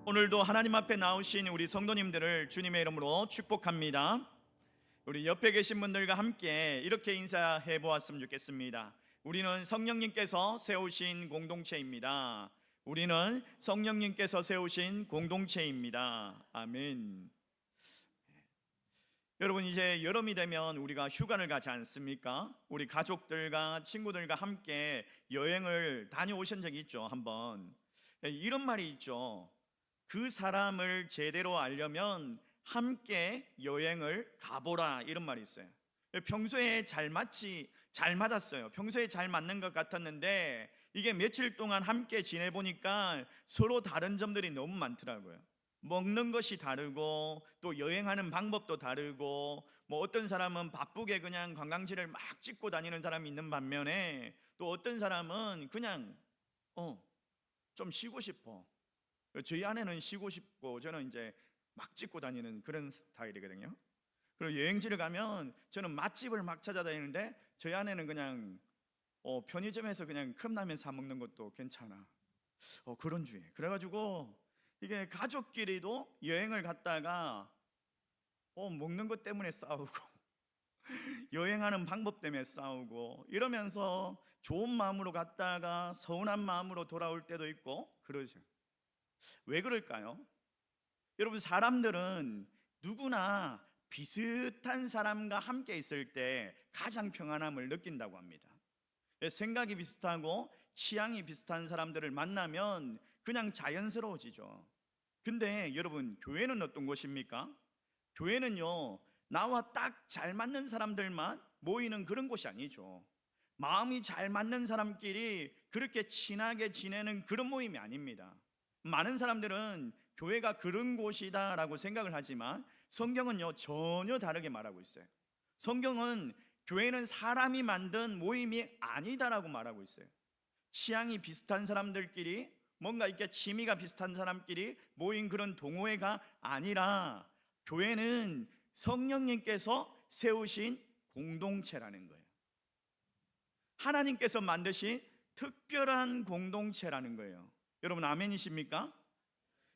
오늘도 하나님 앞에 나오신 우리 성도님들을 주님의 이름으로 축복합니다. 우리 옆에 계신 분들과 함께 이렇게 인사해 보았으면 좋겠습니다. 우리는 성령님께서 세우신 공동체입니다. 우리는 성령님께서 세우신 공동체입니다. 아멘. 여러분, 이제 여름이 되면 우리가 휴가를 가지 않습니까? 우리 가족들과 친구들과 함께 여행을 다녀오신 적이 있죠, 한번. 이런 말이 있죠. 그 사람을 제대로 알려면 함께 여행을 가보라, 이런 말이 있어요. 평소에 잘 맞았어요. 평소에 잘 맞는 것 같았는데 이게 며칠 동안 함께 지내보니까 서로 다른 점들이 너무 많더라고요. 먹는 것이 다르고 또 여행하는 방법도 다르고, 뭐 어떤 사람은 바쁘게 그냥 관광지를 막 찍고 다니는 사람이 있는 반면에 또 어떤 사람은 그냥 좀 쉬고 싶어. 저희 아내는 쉬고 싶고 저는 이제 막 찍고 다니는 그런 스타일이거든요. 그리고 여행지를 가면 저는 맛집을 막 찾아다니는데 저희 아내는 그냥 편의점에서 그냥 컵라면 사 먹는 것도 괜찮아. 그런 주의. 그래가지고 이게 가족끼리도 여행을 갔다가 먹는 것 때문에 싸우고 여행하는 방법 때문에 싸우고 이러면서 좋은 마음으로 갔다가 서운한 마음으로 돌아올 때도 있고 그러죠. 왜 그럴까요? 여러분, 사람들은 누구나 비슷한 사람과 함께 있을 때 가장 평안함을 느낀다고 합니다. 생각이 비슷하고 취향이 비슷한 사람들을 만나면 그냥 자연스러워지죠. 근데 여러분, 교회는 어떤 곳입니까? 교회는요, 나와 딱 잘 맞는 사람들만 모이는 그런 곳이 아니죠. 마음이 잘 맞는 사람끼리 그렇게 친하게 지내는 그런 모임이 아닙니다. 많은 사람들은 교회가 그런 곳이다라고 생각을 하지만 성경은요, 전혀 다르게 말하고 있어요. 성경은 교회는 사람이 만든 모임이 아니다라고 말하고 있어요. 취향이 비슷한 사람들끼리, 뭔가 이렇게 취미가 비슷한 사람끼리 모인 그런 동호회가 아니라 교회는 성령님께서 세우신 공동체라는 거예요. 하나님께서 만드신 특별한 공동체라는 거예요. 여러분, 아멘이십니까?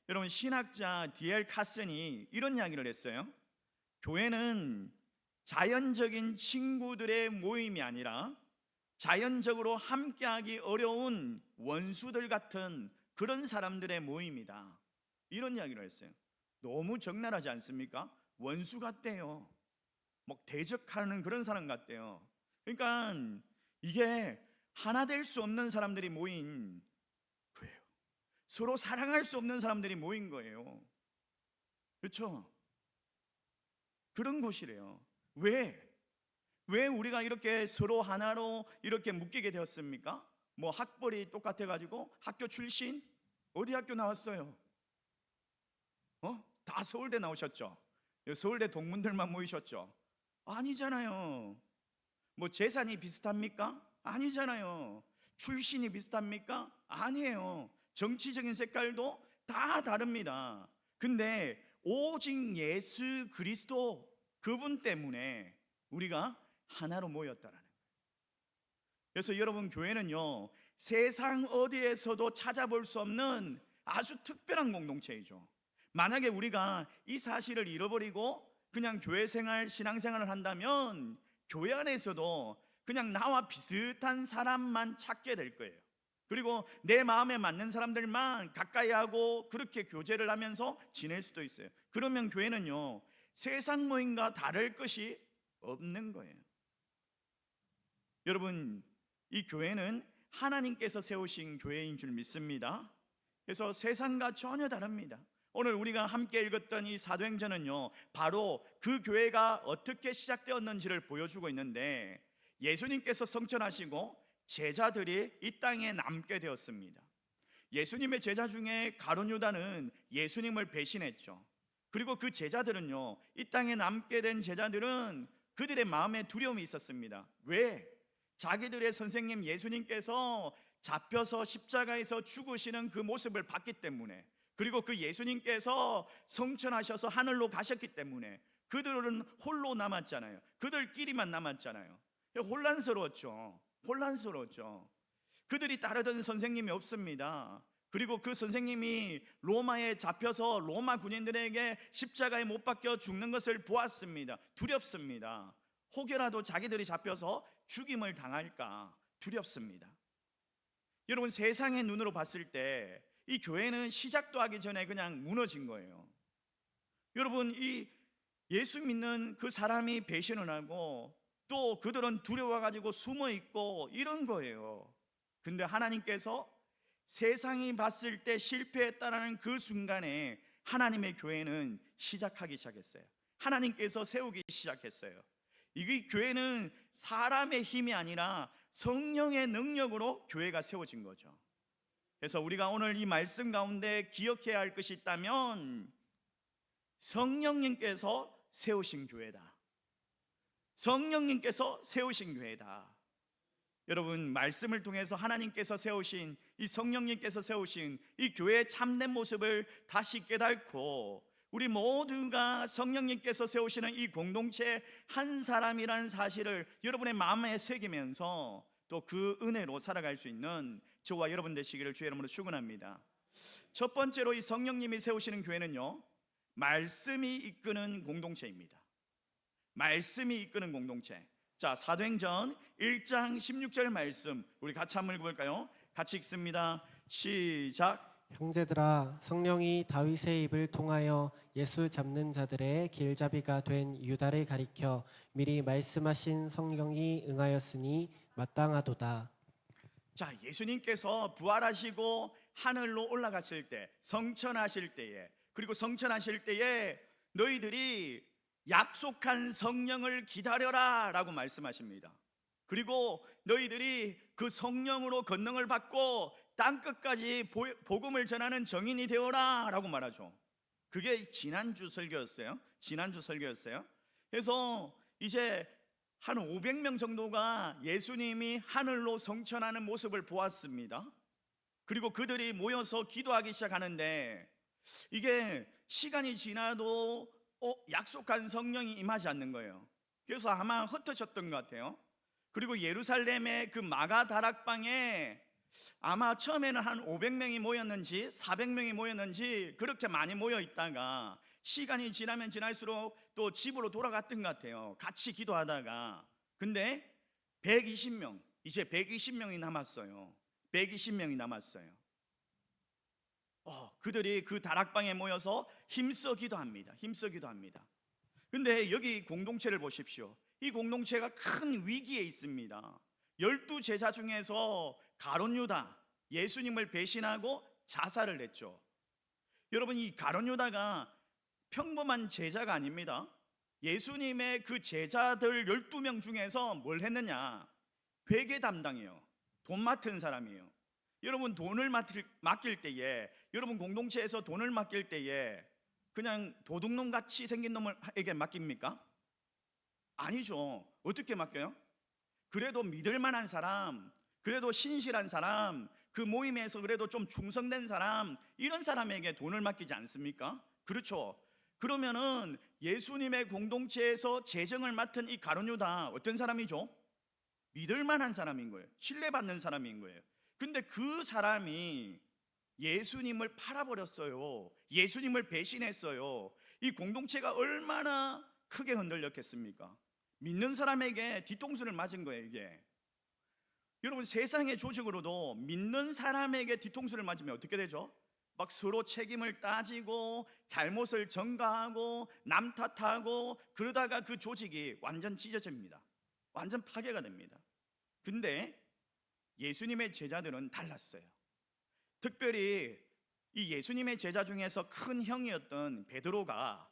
여러분, 신학자 D.L. 카슨이 이런 이야기를 했어요. 교회는 자연적인 친구들의 모임이 아니라 자연적으로 함께하기 어려운 원수들 같은 그런 사람들의 모임이다, 이런 이야기를 했어요. 너무 적나라하지 않습니까? 원수 같대요. 막 대적하는 그런 사람 같대요. 그러니까 이게 하나 될 수 없는 사람들이 모인 거예요. 서로 사랑할 수 없는 사람들이 모인 거예요. 그렇죠? 그런 곳이래요. 왜 우리가 이렇게 서로 하나로 이렇게 묶이게 되었습니까? 뭐 학벌이 똑같아가지고 학교 출신? 어디 학교 나왔어요? 다 서울대 나오셨죠? 서울대 동문들만 모이셨죠? 아니잖아요. 뭐 재산이 비슷합니까? 아니잖아요. 출신이 비슷합니까? 아니에요. 정치적인 색깔도 다 다릅니다. 근데 오직 예수 그리스도, 그분 때문에 우리가 하나로 모였다라는 거예요. 그래서 여러분, 교회는요, 세상 어디에서도 찾아볼 수 없는 아주 특별한 공동체이죠. 만약에 우리가 이 사실을 잃어버리고 그냥 교회 생활, 신앙생활을 한다면 교회 안에서도 그냥 나와 비슷한 사람만 찾게 될 거예요. 그리고 내 마음에 맞는 사람들만 가까이 하고 그렇게 교제를 하면서 지낼 수도 있어요. 그러면 교회는요, 세상 모임과 다를 것이 없는 거예요. 여러분, 이 교회는 하나님께서 세우신 교회인 줄 믿습니다. 그래서 세상과 전혀 다릅니다. 오늘 우리가 함께 읽었던 이 사도행전은요, 바로 그 교회가 어떻게 시작되었는지를 보여주고 있는데, 예수님께서 성천하시고 제자들이 이 땅에 남게 되었습니다. 예수님의 제자 중에 가룟 유다는 예수님을 배신했죠. 그리고 그 제자들은요, 이 땅에 남게 된 제자들은 그들의 마음에 두려움이 있었습니다. 왜? 자기들의 선생님 예수님께서 잡혀서 십자가에서 죽으시는 그 모습을 봤기 때문에, 그리고 그 예수님께서 성천하셔서 하늘로 가셨기 때문에 그들은 홀로 남았잖아요. 그들끼리만 남았잖아요. 혼란스러웠죠. 그들이 따르던 선생님이 없습니다. 그리고 그 선생님이 로마에 잡혀서 로마 군인들에게 십자가에 못 박혀 죽는 것을 보았습니다. 두렵습니다. 혹여라도 자기들이 잡혀서 죽임을 당할까 두렵습니다. 여러분, 세상의 눈으로 봤을 때 이 교회는 시작도 하기 전에 그냥 무너진 거예요. 여러분, 이 예수 믿는 그 사람이 배신을 하고 또 그들은 두려워가지고 숨어 있고 이런 거예요. 근데 하나님께서 세상이 봤을 때 실패했다는 그 순간에 하나님의 교회는 시작하기 시작했어요. 하나님께서 세우기 시작했어요. 이 교회는 사람의 힘이 아니라 성령의 능력으로 교회가 세워진 거죠. 그래서 우리가 오늘 이 말씀 가운데 기억해야 할 것이 있다면 성령님께서 세우신 교회다. 성령님께서 세우신 교회다. 여러분, 말씀을 통해서 하나님께서 세우신 이 성령님께서 세우신 이 교회의 참된 모습을 다시 깨닫고 우리 모두가 성령님께서 세우시는 이 공동체 한 사람이라는 사실을 여러분의 마음에 새기면서 또 그 은혜로 살아갈 수 있는 저와 여러분 되시기를 주의 이름으로 축원합니다. 첫 번째로 이 성령님이 세우시는 교회는요, 말씀이 이끄는 공동체입니다. 말씀이 이끄는 공동체. 자, 사도행전 1장 16절 말씀 우리 같이 한번 읽어볼까요? 같이 읽습니다. 시작. 형제들아, 성령이 다윗의 입을 통하여 예수 잡는 자들의 길잡이가 된 유다를 가리켜 미리 말씀하신 성령이 응하였으니 마땅하도다. 자, 예수님께서 부활하시고 하늘로 올라가실 때, 성천하실 때에, 그리고 성천하실 때에 너희들이 약속한 성령을 기다려라 라고 말씀하십니다. 그리고 너희들이 그 성령으로 권능을 받고 땅끝까지 복음을 전하는 정인이 되어라 라고 말하죠. 그게 지난주 설교였어요. 그래서 이제 한 500명 정도가 예수님이 하늘로 성천하는 모습을 보았습니다. 그리고 그들이 모여서 기도하기 시작하는데 이게 시간이 지나도 약속한 성령이 임하지 않는 거예요. 그래서 아마 흩어졌던 것 같아요. 그리고 예루살렘의 그 마가 다락방에 아마 처음에는 한 500명이 모였는지 400명이 모였는지 그렇게 많이 모여 있다가 시간이 지나면 지날수록 또 집으로 돌아갔던 것 같아요. 같이 기도하다가. 근데 120명, 이제 120명이 남았어요. 120명이 남았어요. 그들이 그 다락방에 모여서 힘써 기도합니다. 근데 여기 공동체를 보십시오. 이 공동체가 큰 위기에 있습니다. 12제자 중에서 가룟 유다, 예수님을 배신하고 자살을 했죠. 여러분, 이 가룟 유다가 평범한 제자가 아닙니다. 예수님의 그 제자들 12명 중에서 뭘 했느냐? 회계 담당이에요. 돈 맡은 사람이에요. 여러분, 돈을 맡길 때에, 여러분 공동체에서 돈을 맡길 때에 그냥 도둑놈 같이 생긴 놈에게 맡깁니까? 아니죠. 어떻게 맡겨요? 그래도 믿을 만한 사람, 그래도 신실한 사람, 그 모임에서 그래도 좀 충성된 사람, 이런 사람에게 돈을 맡기지 않습니까? 그렇죠. 그러면은 예수님의 공동체에서 재정을 맡은 이 가룟 유다 어떤 사람이죠? 믿을 만한 사람인 거예요. 신뢰받는 사람인 거예요. 근데 그 사람이 예수님을 팔아버렸어요. 예수님을 배신했어요. 이 공동체가 얼마나 크게 흔들렸겠습니까? 믿는 사람에게 뒤통수를 맞은 거예요, 이게. 여러분, 세상의 조직으로도 믿는 사람에게 뒤통수를 맞으면 어떻게 되죠? 막 서로 책임을 따지고 잘못을 전가하고 남 탓하고 그러다가 그 조직이 완전 찢어집니다. 완전 파괴가 됩니다. 근데 예수님의 제자들은 달랐어요. 특별히 이 예수님의 제자 중에서 큰 형이었던 베드로가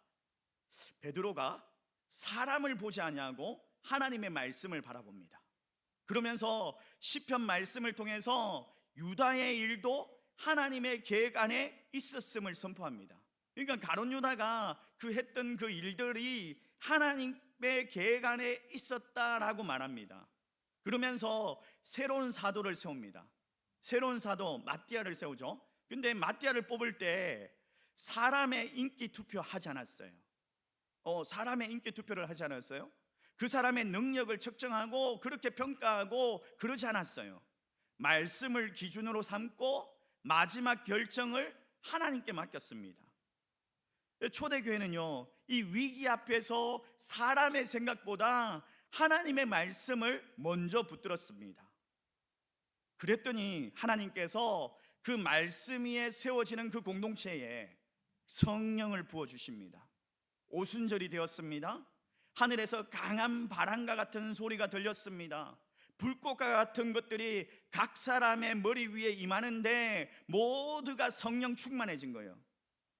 사람을 보지 아니하고 하나님의 말씀을 바라봅니다. 그러면서 시편 말씀을 통해서 유다의 일도 하나님의 계획 안에 있었음을 선포합니다. 그러니까 가룟 유다가 했던 그 일들이 하나님의 계획 안에 있었다라고 말합니다. 그러면서 새로운 사도를 세웁니다. 새로운 사도 마띠아를 세우죠. 근데 마띠아를 뽑을 때 사람의 인기 투표 하지 않았어요. 사람의 인기 투표를 하지 않았어요. 그 사람의 능력을 측정하고 그렇게 평가하고 그러지 않았어요. 말씀을 기준으로 삼고 마지막 결정을 하나님께 맡겼습니다. 초대교회는요, 이 위기 앞에서 사람의 생각보다 하나님의 말씀을 먼저 붙들었습니다. 그랬더니 하나님께서 그 말씀 위에 세워지는 그 공동체에 성령을 부어주십니다. 오순절이 되었습니다. 하늘에서 강한 바람과 같은 소리가 들렸습니다. 불꽃과 같은 것들이 각 사람의 머리 위에 임하는데 모두가 성령 충만해진 거예요.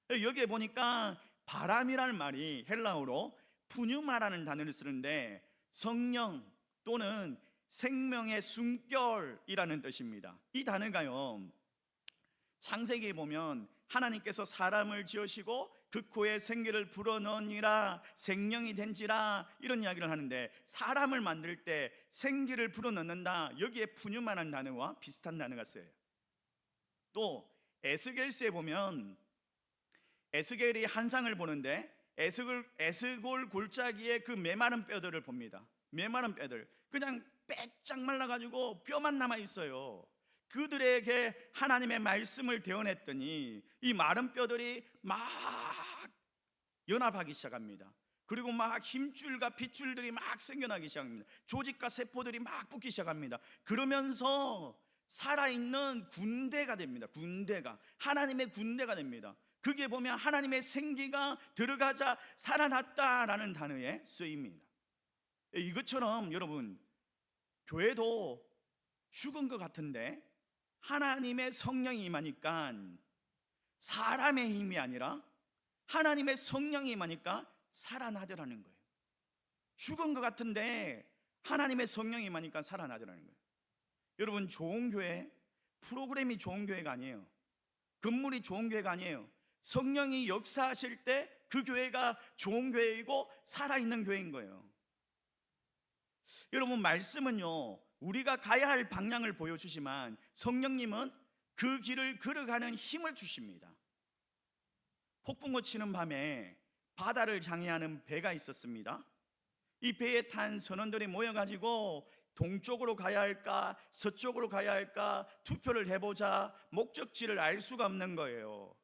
여기에 보니까 바람이라는 말이 헬라어로 푸뉴마라는 단어를 쓰는데 성령 또는 생명의 숨결이라는 뜻입니다. 이 단어가요, 창세기에 보면 하나님께서 사람을 지으시고 그 코에 생기를 불어넣으니라 생명이 된지라 이런 이야기를 하는데, 사람을 만들 때 생기를 불어넣는다, 여기에 푸뉴마라는 단어와 비슷한 단어가 쓰여요. 또 에스겔서에 보면 에스겔이 한상을 보는데 에스골 골짜기에 그 메마른 뼈들을 봅니다. 메마른 뼈들, 그냥 빼짝 말라가지고 뼈만 남아 있어요. 그들에게 하나님의 말씀을 대언했더니 이 마른 뼈들이 막 연합하기 시작합니다. 그리고 막 힘줄과 핏줄들이 막 생겨나기 시작합니다. 조직과 세포들이 막 붙기 시작합니다. 그러면서 살아있는 군대가 됩니다. 군대가, 하나님의 군대가 됩니다. 그게 보면 하나님의 생기가 들어가자 살아났다라는 단어에 쓰입니다. 이것처럼 여러분, 교회도 죽은 것 같은데 하나님의 성령이 임하니까 사람의 힘이 아니라 하나님의 성령이 임하니까 살아나더라는 거예요. 죽은 것 같은데 하나님의 성령이 임하니까 살아나더라는 거예요. 여러분, 좋은 교회, 프로그램이 좋은 교회가 아니에요. 건물이 좋은 교회가 아니에요. 성령이 역사하실 때 그 교회가 좋은 교회이고 살아있는 교회인 거예요. 여러분, 말씀은요, 우리가 가야 할 방향을 보여주지만 성령님은 그 길을 걸어가는 힘을 주십니다. 폭풍우 치는 밤에 바다를 향해하는 배가 있었습니다. 이 배에 탄 선원들이 모여가지고 동쪽으로 가야 할까 서쪽으로 가야 할까 투표를 해보자 목적지를 알 수가 없는 거예요.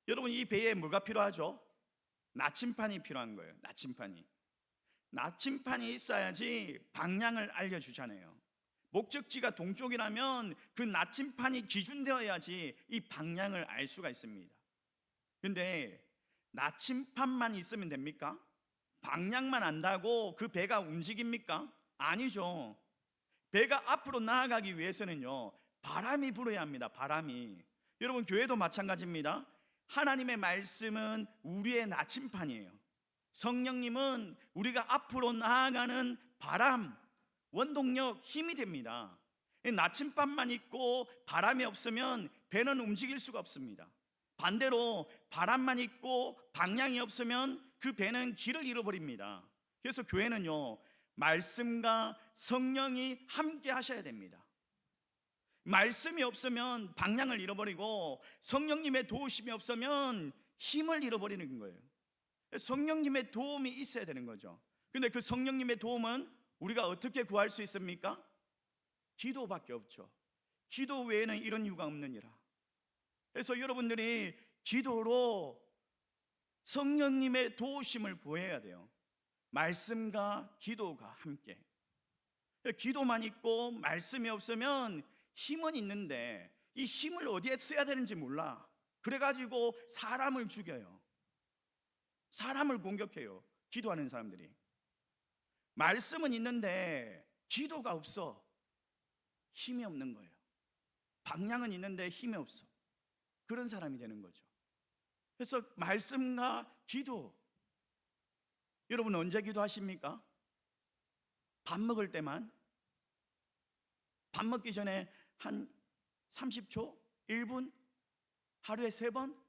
여러분, 이 배에 뭐가 필요하죠? 나침판이 필요한 거예요. 나침판이 있어야지 방향을 알려주잖아요. 목적지가 동쪽이라면 그 나침판이 기준되어야지 이 방향을 알 수가 있습니다. 근데 나침판만 있으면 됩니까? 방향만 안다고 그 배가 움직입니까? 아니죠. 배가 앞으로 나아가기 위해서는요, 바람이 불어야 합니다. 바람이. 여러분, 교회도 마찬가지입니다. 하나님의 말씀은 우리의 나침판이에요. 성령님은 우리가 앞으로 나아가는 바람, 원동력, 힘이 됩니다. 나침반만 있고 바람이 없으면 배는 움직일 수가 없습니다. 반대로 바람만 있고 방향이 없으면 그 배는 길을 잃어버립니다. 그래서 교회는요, 말씀과 성령이 함께 하셔야 됩니다. 말씀이 없으면 방향을 잃어버리고 성령님의 도우심이 없으면 힘을 잃어버리는 거예요. 성령님의 도움이 있어야 되는 거죠. 근데 그 성령님의 도움은 우리가 어떻게 구할 수 있습니까? 기도밖에 없죠. 기도 외에는 이런 이유가 없느니라. 그래서 여러분들이 기도로 성령님의 도우심을 구해야 돼요. 말씀과 기도가 함께. 기도만 있고 말씀이 없으면 힘은 있는데 이 힘을 어디에 써야 되는지 몰라. 그래가지고 사람을 죽여요. 사람을 공격해요. 기도하는 사람들이. 말씀은 있는데 기도가 없어. 힘이 없는 거예요. 방향은 있는데 힘이 없어. 그런 사람이 되는 거죠. 그래서 말씀과 기도. 여러분, 언제 기도하십니까? 밥 먹을 때만? 밥 먹기 전에 한 30초? 1분? 하루에 3번?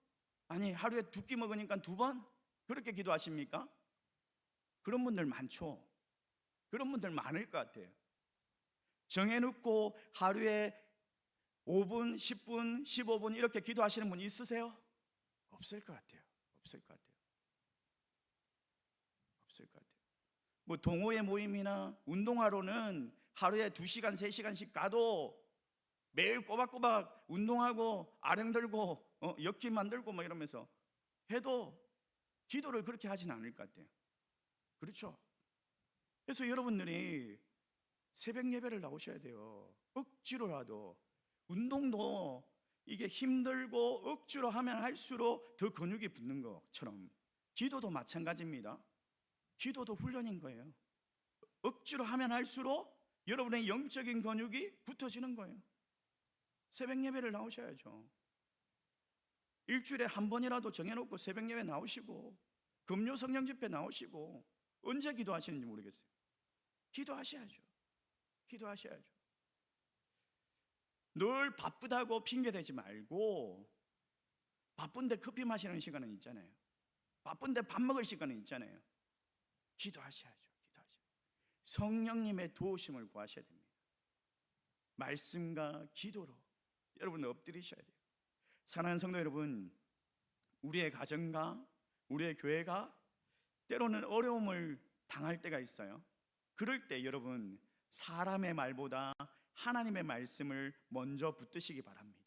아니, 하루에 2끼 먹으니까 2번? 그렇게 기도하십니까? 그런 분들 많죠. 그런 분들 많을 것 같아요. 정해놓고 하루에 5분, 10분, 15분 이렇게 기도하시는 분 있으세요? 없을 것 같아요. 없을 것 같아요. 없을 것 같아요. 뭐 동호회 모임이나 운동하러는 하루에 2시간, 3시간씩 가도 매일 꼬박꼬박 운동하고 아령 들고 역기 만들고 뭐 이러면서 해도 기도를 그렇게 하지는 않을 것 같아요. 그렇죠? 그래서 여러분들이 새벽 예배를 나오셔야 돼요. 억지로라도. 운동도 이게 힘들고 억지로 하면 할수록 더 근육이 붙는 것처럼 기도도 마찬가지입니다. 기도도 훈련인 거예요. 억지로 하면 할수록 여러분의 영적인 근육이 붙어지는 거예요. 새벽 예배를 나오셔야죠. 일주일에 한 번이라도 정해놓고 새벽 예배 나오시고 금요 성령 집회 나오시고 언제 기도하시는지 모르겠어요. 기도하셔야죠. 기도하셔야죠. 늘 바쁘다고 핑계대지 말고, 바쁜데 커피 마시는 시간은 있잖아요. 바쁜데 밥 먹을 시간은 있잖아요. 기도하셔야죠. 기도하셔야죠. 성령님의 도우심을 구하셔야 됩니다. 말씀과 기도로 여러분 엎드리셔야 돼요. 사랑하는 성도 여러분, 우리의 가정과 우리의 교회가 때로는 어려움을 당할 때가 있어요. 그럴 때 여러분, 사람의 말보다 하나님의 말씀을 먼저 붙드시기 바랍니다.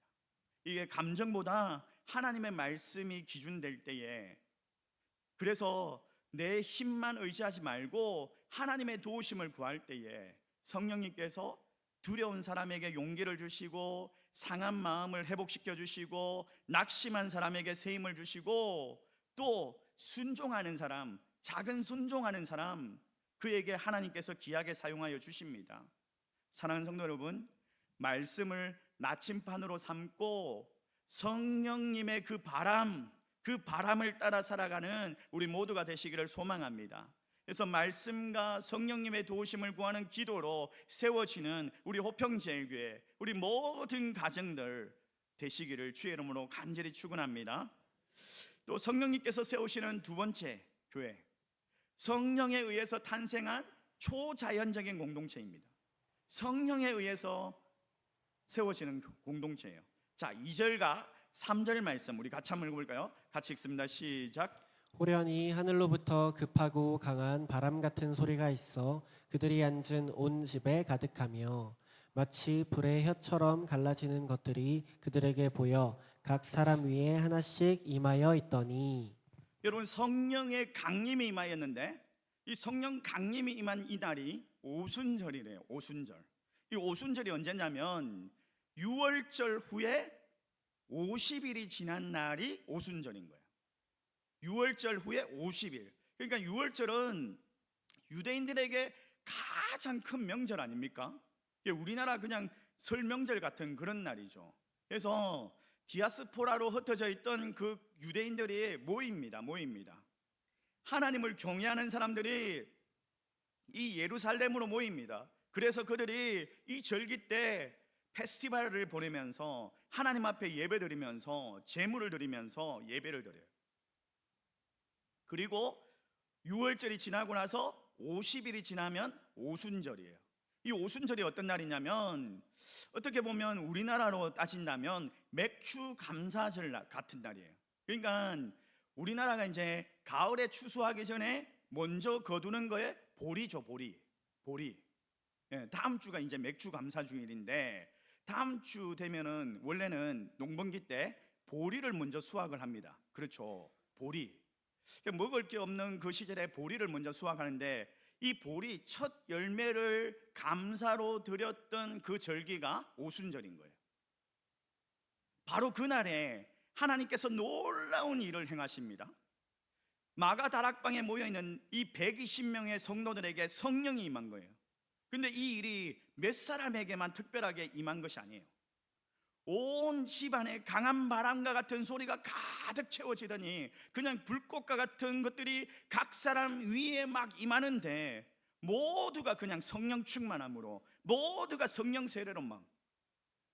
이게 감정보다 하나님의 말씀이 기준될 때에, 그래서 내 힘만 의지하지 말고 하나님의 도우심을 구할 때에 성령님께서 두려운 사람에게 용기를 주시고, 상한 마음을 회복시켜 주시고, 낙심한 사람에게 새 힘을 주시고, 또 순종하는 사람, 작은 순종하는 사람, 그에게 하나님께서 귀하게 사용하여 주십니다. 사랑하는 성도 여러분, 말씀을 나침판으로 삼고 성령님의 그 바람을 따라 살아가는 우리 모두가 되시기를 소망합니다. 그래서 말씀과 성령님의 도우심을 구하는 기도로 세워지는 우리 호평제일교회, 우리 모든 가정들 되시기를 주의 이름으로 간절히 축원합니다. 또 성령님께서 세우시는 두 번째 교회, 성령에 의해서 탄생한 초자연적인 공동체입니다. 성령에 의해서 세워지는 공동체예요. 자, 2절과 3절 말씀 우리 같이 한번 읽어볼까요? 같이 읽습니다. 시작. 호련히 하늘로부터 급하고 강한 바람 같은 소리가 있어 그들이 앉은 온 집에 가득하며 마치 불의 혀처럼 갈라지는 것들이 그들에게 보여 각 사람 위에 하나씩 임하여 있더니. 여러분, 성령의 강림이 임하였는데, 이 성령 강림이 임한 이 날이 오순절이래요. 오순절. 이 오순절이 언제냐면 6월절 후에 50일이 지난 날이 오순절인 거예요. 6월절 후에 50일. 그러니까 6월절은 유대인들에게 가장 큰 명절 아닙니까? 우리나라 그냥 설 명절 같은 그런 날이죠. 그래서 디아스포라로 흩어져 있던 그 유대인들이 모입니다. 하나님을 경외하는 사람들이 이 예루살렘으로 모입니다. 그래서 그들이 이 절기 때 페스티벌을 보내면서 하나님 앞에 예배드리면서 제물을 드리면서 예배를 드려요. 그리고 6월절이 지나고 나서 50일이 지나면 오순절이에요. 이 오순절이 어떤 날이냐면, 어떻게 보면 우리나라로 따진다면 맥주 감사절 같은 날이에요. 그러니까 우리나라가 이제 가을에 추수하기 전에 먼저 거두는 거에 보리죠. 보리. 다음 주가 이제 맥주 감사 주일인데, 다음 주 되면은 원래는 농번기 때 보리를 먼저 수확을 합니다. 그렇죠. 보리. 먹을 게 없는 그 시절에 보리를 먼저 수확하는데, 이 보리 첫 열매를 감사로 드렸던 그 절기가 오순절인 거예요. 바로 그날에 하나님께서 놀라운 일을 행하십니다. 마가 다락방에 모여있는 이 120명의 성도들에게 성령이 임한 거예요. 근데 이 일이 몇 사람에게만 특별하게 임한 것이 아니에요. 온 집안에 강한 바람과 같은 소리가 가득 채워지더니 그냥 불꽃과 같은 것들이 각 사람 위에 막 임하는데, 모두가 그냥 성령 충만함으로, 모두가 성령 세례로 막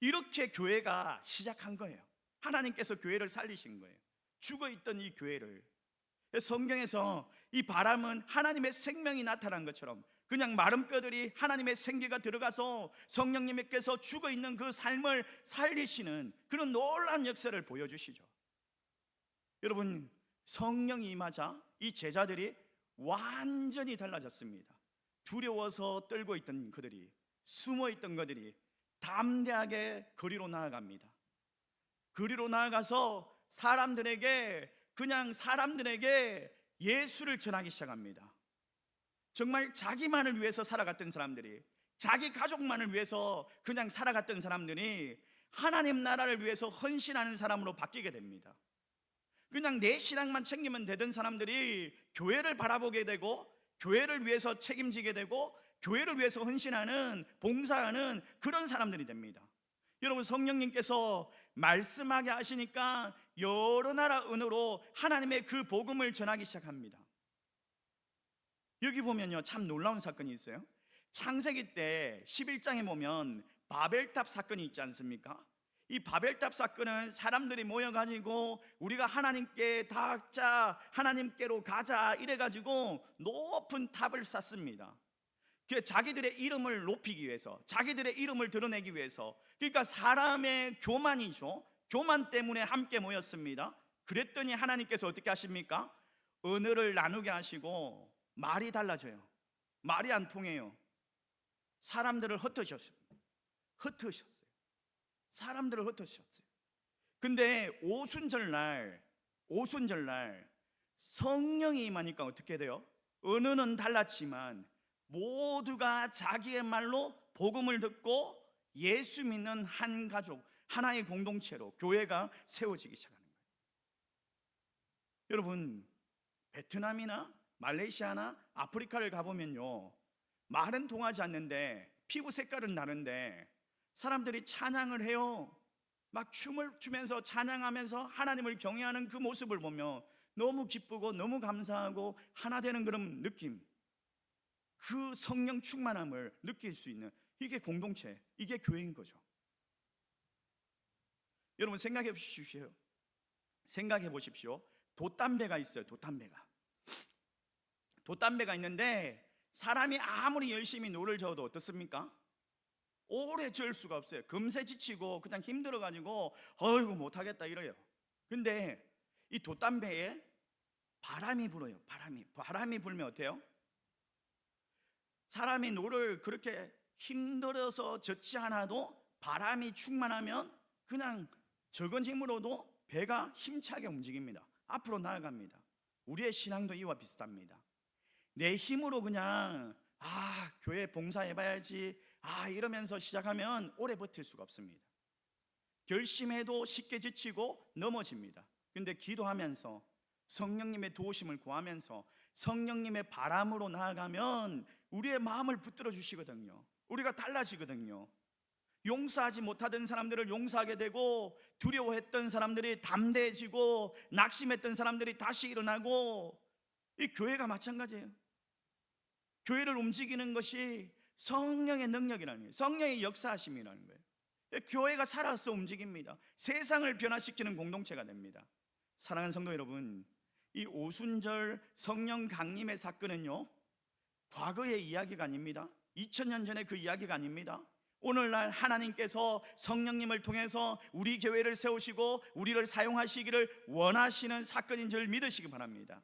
이렇게 교회가 시작한 거예요. 하나님께서 교회를 살리신 거예요. 죽어있던 이 교회를. 성경에서 이 바람은 하나님의 생명이 나타난 것처럼 그냥 마른 뼈들이 하나님의 생기가 들어가서 성령님께서 죽어있는 그 삶을 살리시는 그런 놀라운 역사를 보여주시죠. 여러분, 성령이 임하자 이 제자들이 완전히 달라졌습니다. 두려워서 떨고 있던 그들이, 숨어있던 그들이 담대하게 거리로 나아갑니다. 거리로 나아가서 사람들에게 예수를 전하기 시작합니다. 정말 자기만을 위해서 살아갔던 사람들이, 자기 가족만을 위해서 그냥 살아갔던 사람들이 하나님 나라를 위해서 헌신하는 사람으로 바뀌게 됩니다. 그냥 내 신앙만 챙기면 되던 사람들이 교회를 바라보게 되고, 교회를 위해서 책임지게 되고, 교회를 위해서 헌신하는, 봉사하는 그런 사람들이 됩니다. 여러분, 성령님께서 말씀하게 하시니까 여러 나라 언어로 하나님의 그 복음을 전하기 시작합니다. 여기 보면요, 참 놀라운 사건이 있어요. 창세기 때 11장에 보면 바벨탑 사건이 있지 않습니까? 이 바벨탑 사건은 사람들이 모여가지고 우리가 하나님께 닿자, 하나님께로 가자 이래가지고 높은 탑을 쌓습니다. 자기들의 이름을 높이기 위해서, 자기들의 이름을 드러내기 위해서. 그러니까 사람의 교만이죠. 교만 때문에 함께 모였습니다. 그랬더니 하나님께서 어떻게 하십니까? 언어를 나누게 하시고 말이 달라져요. 말이 안 통해요. 사람들을 흩으셨어요. 사람들을 흩으셨어요. 근데 오순절날 성령이 임하니까 어떻게 돼요? 언어는 달랐지만 모두가 자기의 말로 복음을 듣고 예수 믿는 한 가족, 하나의 공동체로 교회가 세워지기 시작하는 거예요. 여러분, 베트남이나 말레이시아나 아프리카를 가보면요, 말은 통하지 않는데 피부 색깔은 다른데 사람들이 찬양을 해요. 막 춤을 추면서 찬양하면서 하나님을 경외하는 그 모습을 보면 너무 기쁘고 너무 감사하고 하나 되는 그런 느낌, 그 성령 충만함을 느낄 수 있는, 이게 공동체, 이게 교회인 거죠. 여러분, 생각해 보십시오. 돛담배가 있어요. 돛담배가 있는데 사람이 아무리 열심히 노를 저어도 어떻습니까? 오래 저을 수가 없어요. 금세 지치고 그냥 힘들어가지고 어이구 못하겠다 이래요. 근데 이 돛담배에 바람이 불어요. 바람이 불면 어때요? 사람이 노를 그렇게 힘들어서 젓지 않아도 바람이 충만하면 그냥 적은 힘으로도 배가 힘차게 움직입니다. 앞으로 나아갑니다. 우리의 신앙도 이와 비슷합니다. 내 힘으로 그냥 교회 봉사해봐야지 이러면서 시작하면 오래 버틸 수가 없습니다. 결심해도 쉽게 지치고 넘어집니다. 근데 기도하면서 성령님의 도우심을 구하면서 성령님의 바람으로 나아가면 우리의 마음을 붙들어 주시거든요. 우리가 달라지거든요. 용서하지 못하던 사람들을 용서하게 되고, 두려워했던 사람들이 담대해지고, 낙심했던 사람들이 다시 일어나고, 이 교회가 마찬가지예요. 교회를 움직이는 것이 성령의 능력이라는 거예요. 성령의 역사하심이라는 거예요. 교회가 살아서 움직입니다. 세상을 변화시키는 공동체가 됩니다. 사랑하는 성도 여러분, 이 오순절 성령 강림의 사건은요, 과거의 이야기가 아닙니다. 2000년 전의 그 이야기가 아닙니다. 오늘날 하나님께서 성령님을 통해서 우리 교회를 세우시고 우리를 사용하시기를 원하시는 사건인 줄 믿으시기 바랍니다.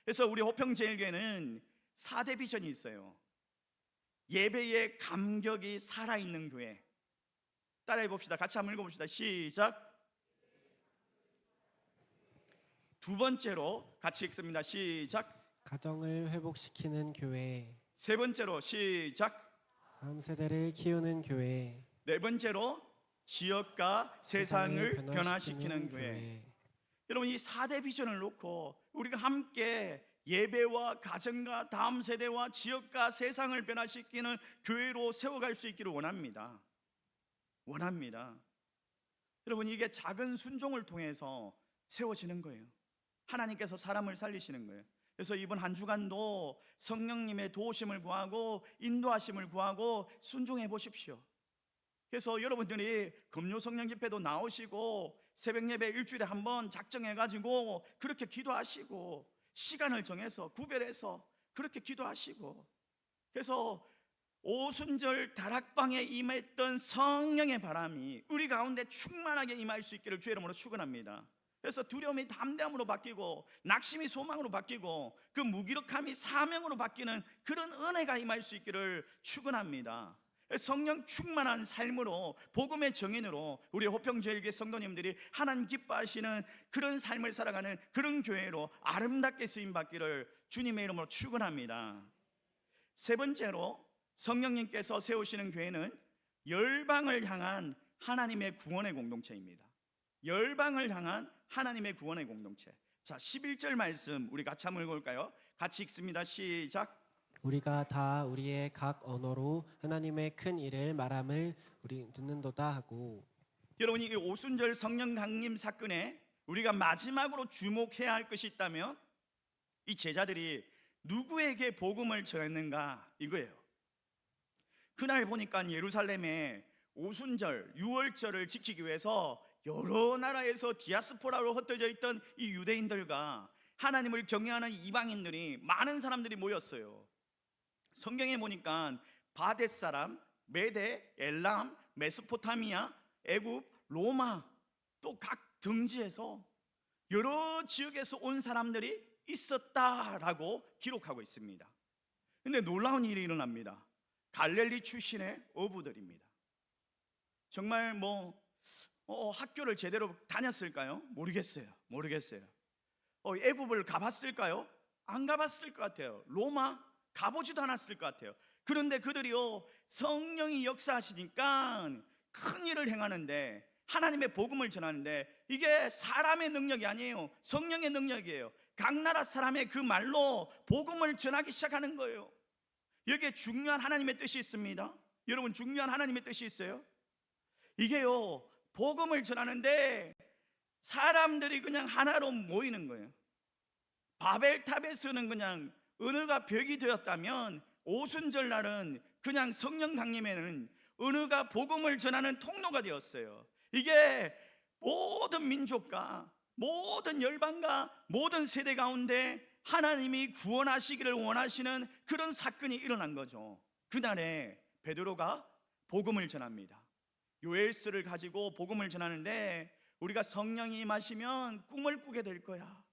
그래서 우리 호평제일교회는 4대 비전이 있어요. 예배의 감격이 살아있는 교회. 따라해 봅시다. 같이 한번 읽어봅시다. 시작. 두 번째로 같이 읽습니다. 시작. 가정을 회복시키는 교회. 세 번째로 시작. 다음 세대를 키우는 교회. 네 번째로 지역과 세상을 변화시키는 교회. 여러분, 이 4대 비전을 놓고 우리가 함께 예배와 가정과 다음 세대와 지역과 세상을 변화시키는 교회로 세워갈 수 있기를 원합니다. 여러분, 이게 작은 순종을 통해서 세워지는 거예요. 하나님께서 사람을 살리시는 거예요. 그래서 이번 한 주간도 성령님의 도우심을 구하고 인도하심을 구하고 순종해 보십시오. 그래서 여러분들이 금요 성령 집회도 나오시고 새벽 예배 일주일에 한 번 작정해 가지고 그렇게 기도하시고, 시간을 정해서 구별해서 그렇게 기도하시고, 그래서 오순절 다락방에 임했던 성령의 바람이 우리 가운데 충만하게 임할 수 있기를 주의 이름으로 축원합니다. 그래서 두려움이 담대함으로 바뀌고, 낙심이 소망으로 바뀌고, 그 무기력함이 사명으로 바뀌는 그런 은혜가 임할 수 있기를 축원합니다. 성령 충만한 삶으로, 복음의 정인으로 우리 호평제일교회 성도님들이 하나님 기뻐하시는 그런 삶을 살아가는 그런 교회로 아름답게 쓰임받기를 주님의 이름으로 축원합니다. 세 번째로 성령님께서 세우시는 교회는 열방을 향한 하나님의 구원의 공동체입니다. 열방을 향한 하나님의 구원의 공동체. 자, 11절 말씀 우리 같이 한번 읽어볼까요? 같이 읽습니다. 시작. 우리가 다 우리의 각 언어로 하나님의 큰 일을 말함을 우리 듣는도다 하고. 여러분이 이 오순절 성령 강림 사건에 우리가 마지막으로 주목해야 할 것이 있다면 이 제자들이 누구에게 복음을 전했는가 이거예요. 그날 보니까 예루살렘에 오순절, 유월절을 지키기 위해서 여러 나라에서 디아스포라로 흩어져 있던 이 유대인들과 하나님을 경외하는 이방인들이, 많은 사람들이 모였어요. 성경에 보니까 바댓 사람, 메데, 엘람, 메소포타미아, 애굽, 로마, 또 각 등지에서 여러 지역에서 온 사람들이 있었다라고 기록하고 있습니다. 근데 놀라운 일이 일어납니다. 갈릴리 출신의 어부들입니다. 정말 학교를 제대로 다녔을까요? 모르겠어요. 애굽을 가봤을까요? 안 가봤을 것 같아요. 로마 가보지도 않았을 것 같아요. 그런데 그들이요, 성령이 역사하시니까 큰 일을 행하는데, 하나님의 복음을 전하는데, 이게 사람의 능력이 아니에요. 성령의 능력이에요. 각 나라 사람의 그 말로 복음을 전하기 시작하는 거예요. 여기에 중요한 하나님의 뜻이 있습니다. 여러분, 중요한 하나님의 뜻이 있어요. 이게요, 복음을 전하는데 사람들이 그냥 하나로 모이는 거예요. 바벨탑에서는 그냥 언어가 벽이 되었다면, 오순절 날은 그냥 성령 강림에는 언어가 복음을 전하는 통로가 되었어요. 이게 모든 민족과 모든 열방과 모든 세대 가운데 하나님이 구원하시기를 원하시는 그런 사건이 일어난 거죠. 그날에 베드로가 복음을 전합니다. 요엘서를 가지고 복음을 전하는데, 우리가 성령이 임하시면 꿈을 꾸게 될 거야,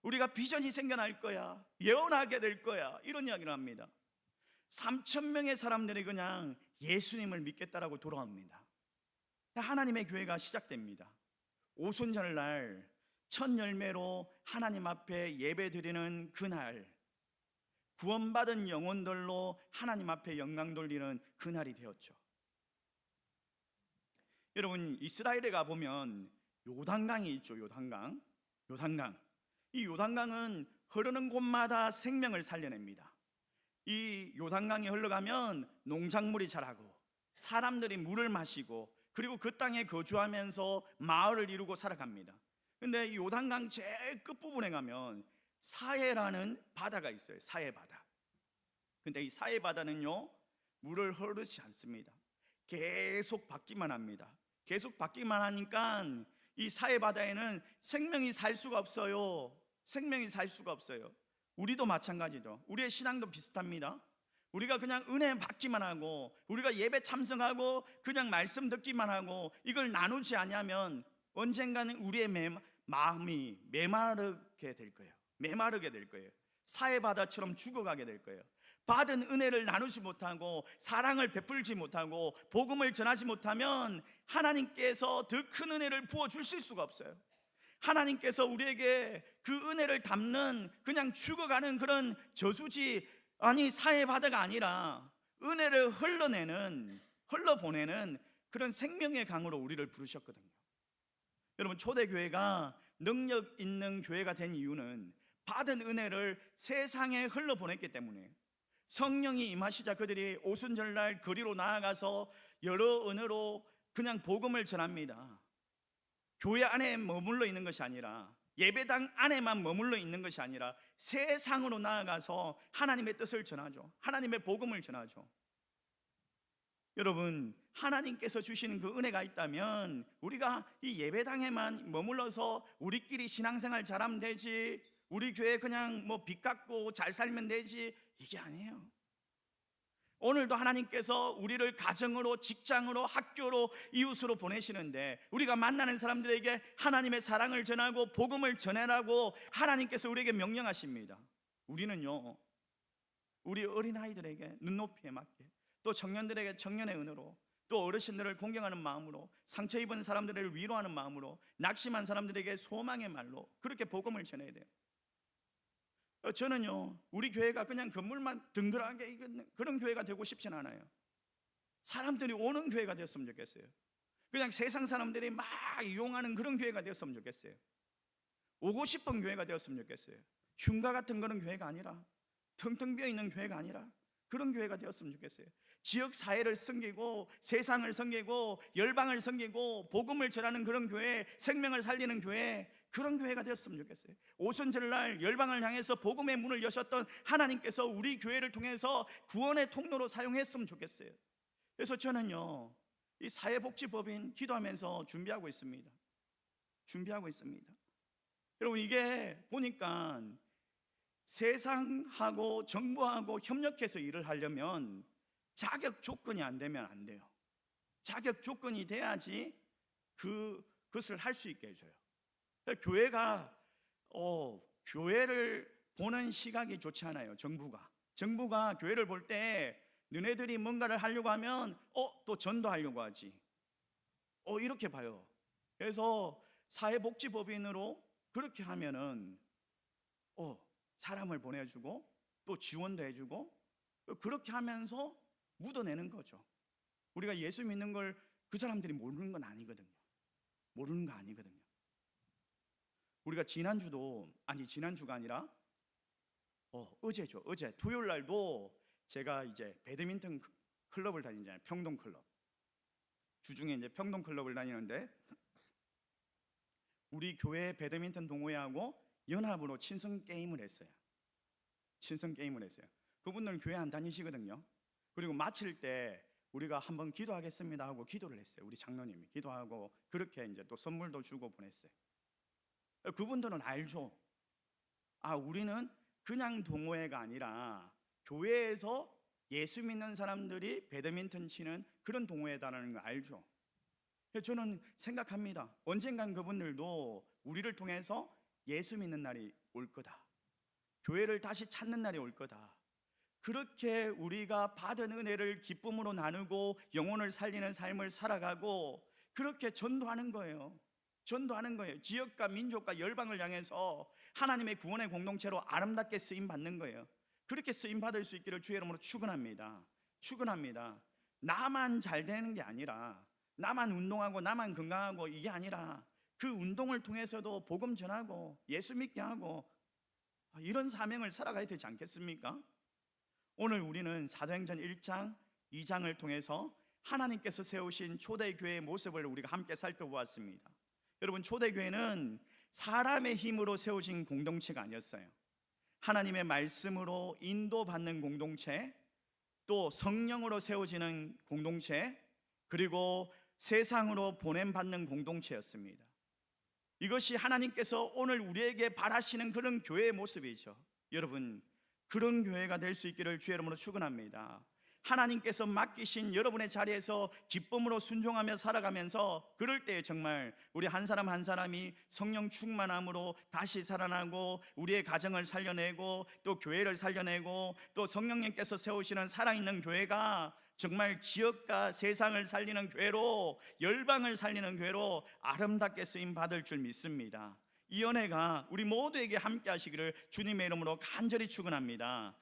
우리가 비전이 생겨날 거야, 예언하게 될 거야, 이런 이야기를 합니다. 3,000명의 사람들이 그냥 예수님을 믿겠다라고 돌아옵니다. 하나님의 교회가 시작됩니다. 오순절날 첫 열매로 하나님 앞에 예배 드리는 그날, 구원받은 영혼들로 하나님 앞에 영광 돌리는 그날이 되었죠. 여러분, 이스라엘에 가보면 요단강이 있죠. 요단강. 이 요단강은 흐르는 곳마다 생명을 살려냅니다. 이 요단강이 흘러가면 농작물이 자라고 사람들이 물을 마시고, 그리고 그 땅에 거주하면서 마을을 이루고 살아갑니다. 근데 이 요단강 제일 끝부분에 가면 사해라는 바다가 있어요. 사해바다. 근데 이 사해바다는요, 물을 흐르지 않습니다. 계속 받기만 합니다. 계속 받기만 하니까 이 사해바다에는 생명이 살 수가 없어요. 우리도 마찬가지죠. 우리의 신앙도 비슷합니다. 우리가 그냥 은혜 받기만 하고, 우리가 예배 참석하고 그냥 말씀 듣기만 하고, 이걸 나누지 않으면 언젠가는 우리의 마음이 메마르게 될 거예요. 사해바다처럼 죽어가게 될 거예요. 받은 은혜를 나누지 못하고, 사랑을 베풀지 못하고, 복음을 전하지 못하면 하나님께서 더 큰 은혜를 부어주실 수가 없어요. 하나님께서 우리에게 그 은혜를 담는, 그냥 죽어가는 그런 저수지, 사해바다가 아니라 은혜를 흘러보내는 그런 생명의 강으로 우리를 부르셨거든요. 여러분, 초대교회가 능력 있는 교회가 된 이유는 받은 은혜를 세상에 흘러보냈기 때문에, 성령이 임하시자 그들이 오순절날 거리로 나아가서 여러 언어로 그냥 복음을 전합니다. 교회 안에 머물러 있는 것이 아니라, 예배당 안에만 머물러 있는 것이 아니라 세상으로 나아가서 하나님의 뜻을 전하죠. 하나님의 복음을 전하죠. 여러분, 하나님께서 주시는 그 은혜가 있다면 우리가 이 예배당에만 머물러서 우리끼리 신앙생활 잘하면 되지, 우리 교회 그냥 빚 갚고 잘 살면 되지, 이게 아니에요. 오늘도 하나님께서 우리를 가정으로, 직장으로, 학교로, 이웃으로 보내시는데, 우리가 만나는 사람들에게 하나님의 사랑을 전하고 복음을 전해라고 하나님께서 우리에게 명령하십니다. 우리는요, 우리 어린아이들에게 눈높이에 맞게, 또 청년들에게 청년의 은혜로, 또 어르신들을 공경하는 마음으로, 상처 입은 사람들을 위로하는 마음으로, 낙심한 사람들에게 소망의 말로 그렇게 복음을 전해야 돼요. 저는요, 우리 교회가 그냥 건물만 든든하게 있는 그런 교회가 되고 싶진 않아요. 사람들이 오는 교회가 되었으면 좋겠어요. 그냥 세상 사람들이 막 이용하는 그런 교회가 되었으면 좋겠어요. 오고 싶은 교회가 되었으면 좋겠어요. 흉가 같은 그런 교회가 아니라, 텅텅 비어있는 교회가 아니라 그런 교회가 되었으면 좋겠어요. 지역 사회를 섬기고 세상을 섬기고 열방을 섬기고 복음을 전하는 그런 교회, 생명을 살리는 교회, 그런 교회가 되었으면 좋겠어요. 오순절날 열방을 향해서 복음의 문을 여셨던 하나님께서 우리 교회를 통해서 구원의 통로로 사용했으면 좋겠어요. 그래서 저는요, 이 사회복지법인 기도하면서 준비하고 있습니다. 여러분, 이게 보니까 세상하고 정부하고 협력해서 일을 하려면 자격 조건이 안 되면 안 돼요. 자격 조건이 돼야지 그것을 할 수 있게 해줘요. 교회가 교회를 보는 시각이 좋지 않아요. 정부가 교회를 볼 때 너네들이 뭔가를 하려고 하면 또 전도하려고 하지, 이렇게 봐요. 그래서 사회복지법인으로 그렇게 하면은 사람을 보내주고 또 지원도 해주고 그렇게 하면서 묻어내는 거죠. 우리가 예수 믿는 걸 그 사람들이 모르는 건 아니거든요. 우리가 지난주가 아니라 어제죠. 어제 토요일 날도 제가 이제 배드민턴 클럽을 다니잖아요. 평동클럽. 주중에 이제 평동클럽을 다니는데 우리 교회 배드민턴 동호회하고 연합으로 친선 게임을 했어요. 그분들은 교회 안 다니시거든요. 그리고 마칠 때 우리가 한번 기도하겠습니다 하고 기도를 했어요. 우리 장로님이 기도하고 그렇게 이제 또 선물도 주고 보냈어요. 그분들은 알죠. 우리는 그냥 동호회가 아니라 교회에서 예수 믿는 사람들이 배드민턴 치는 그런 동호회다라는 걸 알죠. 저는 생각합니다. 언젠간 그분들도 우리를 통해서 예수 믿는 날이 올 거다. 교회를 다시 찾는 날이 올 거다. 그렇게 우리가 받은 은혜를 기쁨으로 나누고 영혼을 살리는 삶을 살아가고 그렇게 전도하는 거예요. 지역과 민족과 열방을 향해서 하나님의 구원의 공동체로 아름답게 쓰임 받는 거예요. 그렇게 쓰임 받을 수 있기를 주의 이름으로 축원합니다. 나만 잘 되는 게 아니라, 나만 운동하고 나만 건강하고 이게 아니라 그 운동을 통해서도 복음 전하고 예수 믿게 하고 이런 사명을 살아가야 되지 않겠습니까? 오늘 우리는 사도행전 1장, 2장을 통해서 하나님께서 세우신 초대교회의 모습을 우리가 함께 살펴보았습니다. 여러분, 초대교회는 사람의 힘으로 세워진 공동체가 아니었어요. 하나님의 말씀으로 인도받는 공동체, 또 성령으로 세워지는 공동체, 그리고 세상으로 보냄받는 공동체였습니다. 이것이 하나님께서 오늘 우리에게 바라시는 그런 교회의 모습이죠. 여러분, 그런 교회가 될 수 있기를 주의 이름으로 축원합니다. 하나님께서 맡기신 여러분의 자리에서 기쁨으로 순종하며 살아가면서 그럴 때 정말 우리 한 사람 한 사람이 성령 충만함으로 다시 살아나고 우리의 가정을 살려내고 또 교회를 살려내고 또 성령님께서 세우시는 살아있는 교회가 정말 지역과 세상을 살리는 교회로, 열방을 살리는 교회로 아름답게 쓰임 받을 줄 믿습니다. 이 은혜가 우리 모두에게 함께 하시기를 주님의 이름으로 간절히 축원합니다.